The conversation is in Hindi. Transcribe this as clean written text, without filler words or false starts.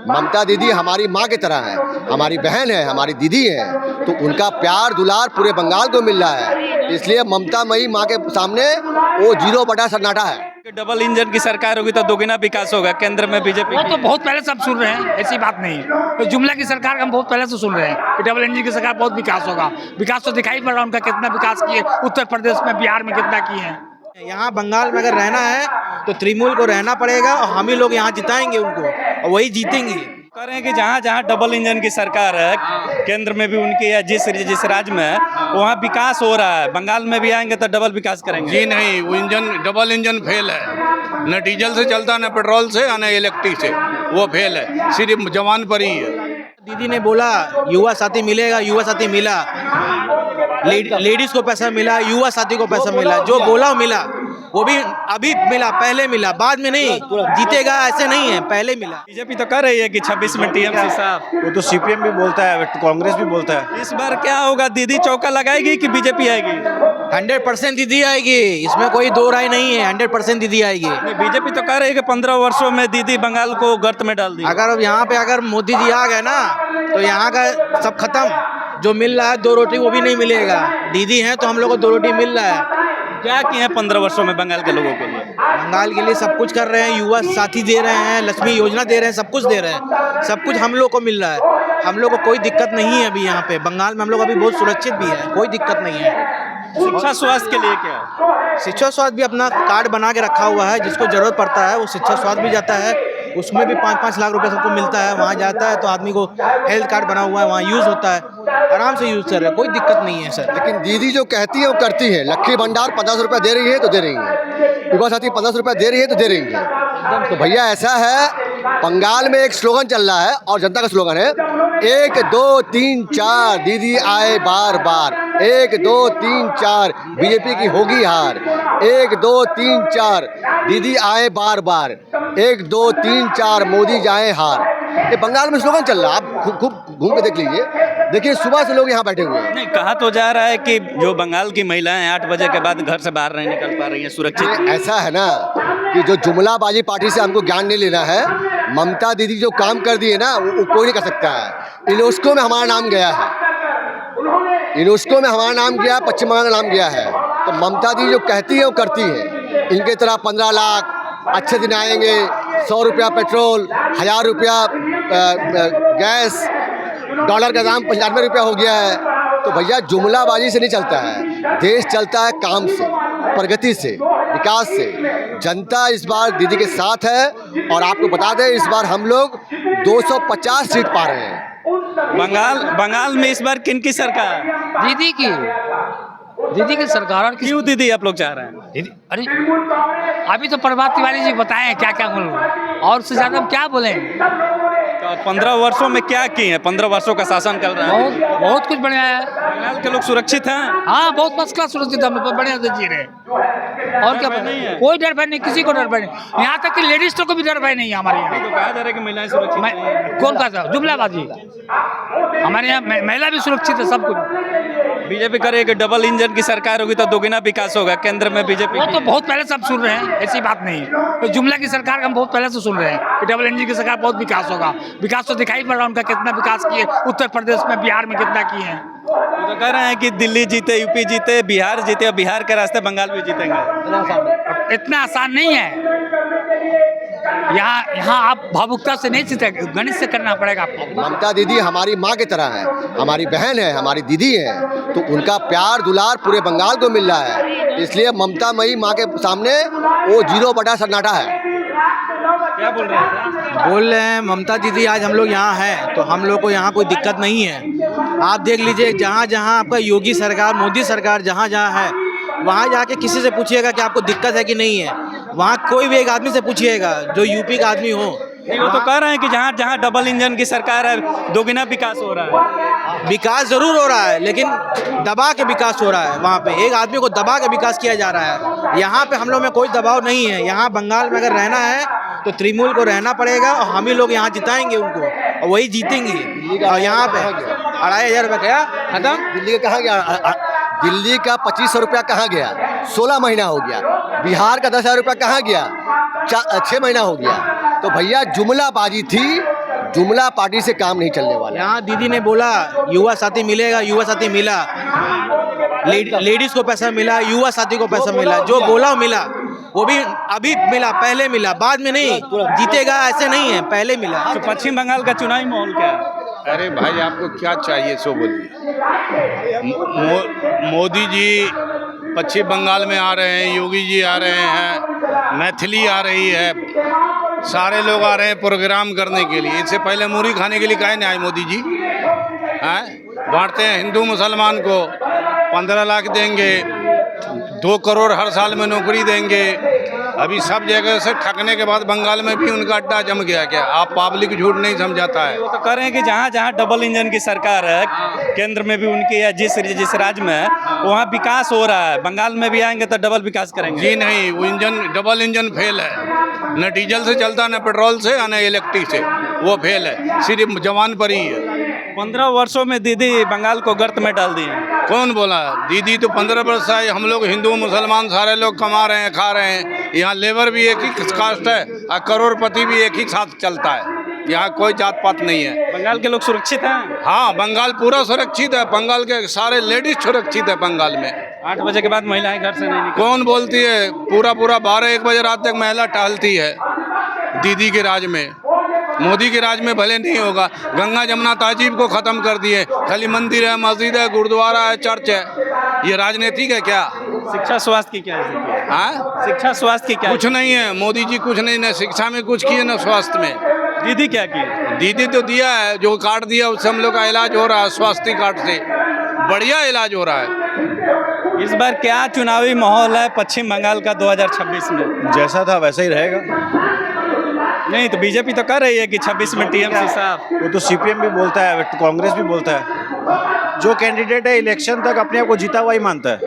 ममता दीदी हमारी माँ की तरह है, हमारी बहन है, हमारी दीदी है, तो उनका प्यार दुलार पूरे बंगाल को मिल रहा है। इसलिए ममता मई माँ के सामने वो 0 सन्नाटा है। डबल इंजन की सरकार होगी तो दोगुना विकास होगा केंद्र में बीजेपी। वो तो बहुत पहले से हम सुन रहे हैं, ऐसी बात नहीं है। तो जुमला की सरकार का हम बहुत पहले से सुन रहे हैं कि डबल इंजन की सरकार बहुत विकास होगा। विकास तो दिखाई पड़ रहा है उनका, कितना विकास किए उत्तर प्रदेश में, बिहार में कितना किए हैं। यहाँ बंगाल में अगर रहना है तो तृणमूल को रहना पड़ेगा और हम ही लोग यहाँ जिताएंगे उनको और वही जीतेंगे। कह रहे हैं कि जहाँ जहाँ डबल इंजन की सरकार है केंद्र में भी उनकी है, जिस राज्य में है वहाँ विकास हो रहा है। बंगाल में भी आएंगे तो डबल विकास करेंगे। जी नहीं, वो डबल इंजन फेल है, न डीजल से चलता न पेट्रोल से न इलेक्ट्रिक से, वो फेल है, सिर्फ जवान पर ही है। दीदी ने बोला युवा साथी मिलेगा, युवा साथी मिला, लेडीज को पैसा मिला, युवा साथी को पैसा मिला, जो बोला मिला, वो भी अभी मिला, पहले मिला, बाद में नहीं। जीतेगा ऐसे नहीं है, पहले मिला। बीजेपी तो कह रही है कि 26 में टीएमसी साहब, वो तो सीपीएम भी बोलता है, कांग्रेस भी बोलता है। इस बार क्या होगा? दीदी चौका लगाएगी कि बीजेपी आएगी? 100% दीदी आएगी, इसमें कोई दो राय नहीं है। 100% दीदी आएगी। बीजेपी तो कह रही है कि 15 वर्षों में दीदी बंगाल को गर्त में डाल दी। अगर यहाँ पे अगर मोदी जी आ गए ना तो यहाँ का सब खत्म। जो मिल रहा है 2 रोटी वो भी नहीं मिलेगा। दीदी हैं तो हम लोग को 2 रोटी मिल रहा है। क्या किए हैं 15 वर्षों में बंगाल के लोगों के लिए? बंगाल के लिए सब कुछ कर रहे हैं, युवा साथी दे रहे हैं, लक्ष्मी योजना दे रहे हैं, सब कुछ दे रहे हैं। सब कुछ हम लोग को मिल रहा है। हम लोग को कोई दिक्कत नहीं है अभी यहाँ पे बंगाल में। हम लोग अभी बहुत सुरक्षित भी है, कोई दिक्कत नहीं है। शिक्षा स्वास्थ्य के लिए क्या? शिक्षा स्वास्थ्य भी अपना कार्ड बना के रखा हुआ है, जिसको जरूरत पड़ता है वो शिक्षा स्वास्थ्य भी जाता है। उसमें भी 5-5 लाख रुपए सबको मिलता है। वहाँ जाता है तो आदमी को हेल्थ कार्ड बना हुआ है, वहाँ यूज़ होता है, आराम से यूज़ कर रहे हैं, कोई दिक्कत नहीं है सर। लेकिन दीदी जो कहती है वो करती है। लक्ष्मी भंडार 50 रुपया दे रही है तो दे रही है, युवा साथी 50 रुपया दे रही है तो दे रही है। तो भैया ऐसा है, बंगाल में एक स्लोगन चल रहा है और जनता का स्लोगन है 1 2 3 4 दीदी आए बार बार। 1 2 3 4 बीजेपी की होगी हार। 1 2 3 4 दीदी आए बार बार। 1 2 3 4 मोदी जाए हार। ये बंगाल में स्लोगन चल रहा है, आप खूब घूम के देख लीजिए। देखिए सुबह से लोग यहाँ बैठे हुए हैं। नहीं, कहा तो जा रहा है कि जो बंगाल की महिलाएं 8 बजे के बाद घर से बाहर नहीं निकल पा रही हैं सुरक्षित। ऐसा है ना कि जो जुमलाबाजी पार्टी से हमको ज्ञान नहीं लेना है। ममता दीदी जो काम कर दी है ना वो कोई नहीं कर सकता है। यूनेस्को में हमारा नाम गया है, यूनेस्को में हमारा नाम गया, पश्चिम बंगाल का नाम गया है। तो ममता दीदी जो कहती है वो करती है। इनके तरह 15 लाख अच्छे दिन आएंगे, 100 रुपया पेट्रोल, 1000 रुपया गैस, डॉलर का दाम 95 रुपया हो गया है। तो भैया जुमलाबाजी से नहीं चलता है, देश चलता है काम से, प्रगति से, विकास से। जनता इस बार दीदी के साथ है और आपको बता दें इस बार हम लोग 250 सीट पा रहे हैं। बंगाल में इस बार किनकी सरकार? दीदी की सरकार। और क्यों दीदी आप लोग चाह रहे हैं? दीदी, अरे अभी तो प्रभात तिवारी जी बताएं क्या क्या बोल, और उससे ज्यादा हम क्या बोले। तो 15 वर्षों में क्या किए हैं? 15 वर्षों का शासन कर रहा है। बहुत कुछ बढ़िया है। बंगाल के लोग सुरक्षित हैं। हाँ, बहुत फर्स्ट क्लास सुरक्षित, हम लोग बढ़िया से जी रहे। और क्या डर नहीं है? कोई डर भय नहीं, किसी को डर भय नहीं। यहाँ तक कि लेडीज को भी डर भय नहीं है हमारे यहाँ। तो कहा जा रहा है कि महिलाएं सुरक्षित हैं। कौन कहा था? जुमलाबाजी। हमारे यहाँ महिला भी सुरक्षित है, सब कुछ। बीजेपी करे कि डबल इंजन की सरकार होगी तो दोगुना विकास होगा केंद्र में बीजेपी। वो तो बहुत पहले से हम सुन रहे हैं, ऐसी बात नहीं है। तो जुमला की सरकार का हम बहुत पहले से सुन रहे हैं कि डबल इंजन की सरकार बहुत विकास होगा। विकास तो दिखाई पड़ रहा है उनका, कितना विकास किए उत्तर प्रदेश में, बिहार में कितना किए हैं। तो कह रहे हैं कि दिल्ली जीते, यूपी जीते, बिहार जीते और बिहार के रास्ते बंगाल भी जीतेंगे। इतना आसान नहीं है। यहाँ आप भावुकता से नहीं जीते, गणित से करना पड़ेगा आपको। ममता दीदी हमारी माँ की तरह है, हमारी बहन है, हमारी दीदी है, तो उनका प्यार दुलार पूरे बंगाल को मिल रहा है। इसलिए ममता मई माँ के सामने वो 0 सन्नाटा है। क्या बोल रहे हैं? बोल रहे हैं ममता दीदी आज हम लोग यहाँ हैं तो हम लोग को यहाँ कोई दिक्कत नहीं है। आप देख लीजिए जहाँ जहाँ आपका योगी सरकार, मोदी सरकार जहाँ जहाँ है वहाँ जाके किसी से पूछिएगा कि आपको दिक्कत है कि नहीं है। वहाँ कोई भी एक आदमी से पूछिएगा जो यूपी का आदमी हो। नहीं, वो तो कह रहे हैं कि जहाँ जहाँ डबल इंजन की सरकार है दोगुना विकास हो रहा है। विकास जरूर हो रहा है लेकिन दबा के विकास हो रहा है। वहाँ पे एक आदमी को दबा के विकास किया जा रहा है। यहाँ पे हम लोग में कोई दबाव नहीं है। यहाँ बंगाल में अगर रहना है तो तृणमूल को रहना पड़ेगा और हम ही लोग यहाँ जिताएंगे उनको और वही जीतेंगे। और यहाँ पे 2500 रुपये गया खत्म। दिल्ली का कहाँ गया? दिल्ली का 2500 रुपया कहाँ गया? 16 महीना हो गया। बिहार का 10,000 रुपया कहाँ गया? 6 महीना हो गया। तो भैया जुमलाबाजी थी, जुमला पार्टी से काम नहीं चलने वाला है। यहाँ दीदी ने बोला युवा साथी मिलेगा, युवा साथी मिला, लेडीज को पैसा मिला, युवा साथी को पैसा मिला, जो बोला मिला, वो भी अभी मिला, पहले मिला, बाद में नहीं, जीतेगा ऐसे नहीं है, पहले मिला। तो पश्चिम बंगाल का चुनावी माहौल क्या है? अरे भाई आपको क्या चाहिए सो बोलिए। मोदी जी पश्चिम बंगाल में आ रहे हैं, योगी जी आ रहे हैं, मैथिली आ रही है, सारे लोग आ रहे हैं प्रोग्राम करने के लिए। इससे पहले मूरी खाने के लिए काहे नहीं आए मोदी जी? हैं बांटते हैं हिंदू मुसलमान को, 15 लाख देंगे, 2 करोड़ हर साल में नौकरी देंगे। अभी सब जगह से ठगने के बाद बंगाल में भी उनका अड्डा जम गया। क्या आप पब्लिक झूठ नहीं समझाता है? वो तो कह रहे हैं कि जहाँ जहाँ डबल इंजन की सरकार है, केंद्र में भी उनकी है, जिस राज्य में है वहाँ विकास हो रहा है। बंगाल में भी आएंगे तो डबल विकास करेंगे। जी नहीं, वो डबल इंजन फेल है। न डीजल से चलता, न पेट्रोल से, न इलेक्ट्रिक से, वो फेल है, सिर्फ जवान पर ही है। 15 वर्षों में दीदी बंगाल को गर्त में डाल दी है। कौन बोला? दीदी तो 15 वर्ष से हम लोग हिंदू मुसलमान सारे लोग कमा रहे हैं, खा रहे हैं। यहाँ लेबर भी एक ही कास्ट है और करोड़पति भी एक ही साथ चलता है। यहाँ कोई जात पात नहीं है। बंगाल के लोग सुरक्षित हैं। हाँ, बंगाल पूरा सुरक्षित है। बंगाल के सारे लेडीज सुरक्षित है बंगाल में। 8 बजे के बाद महिलाएं घर से नहीं निकलती। कौन बोलती है? पूरा 12-1 बजे रात तक महिला टहलती है दीदी के राज में। मोदी के राज में भले नहीं होगा। गंगा जमुना तहजीब को खत्म कर दिए, खाली मंदिर है, मस्जिद है, गुरुद्वारा है, चर्च है। ये राजनीतिक है क्या? शिक्षा स्वास्थ्य की क्या स्थिति है? हाँ, शिक्षा स्वास्थ्य की क्या? कुछ नहीं है। मोदी जी कुछ नहीं, न शिक्षा में कुछ किए, न स्वास्थ्य में। दीदी क्या की? दीदी तो दिया है, जो कार्ड दिया उससे हम लोग का इलाज हो रहा है, स्वास्थ्य कार्ड से बढ़िया इलाज हो रहा है। इस बार क्या चुनावी माहौल है पश्चिम बंगाल का 2026 में? जैसा था वैसा ही रहेगा। नहीं तो बीजेपी तो कर रही है कि 26 में टीएमसी साफ। वो तो सीपीएम भी बोलता है, कांग्रेस भी बोलता है। जो कैंडिडेट है इलेक्शन तक अपने आप को जीता हुआ ही मानता है।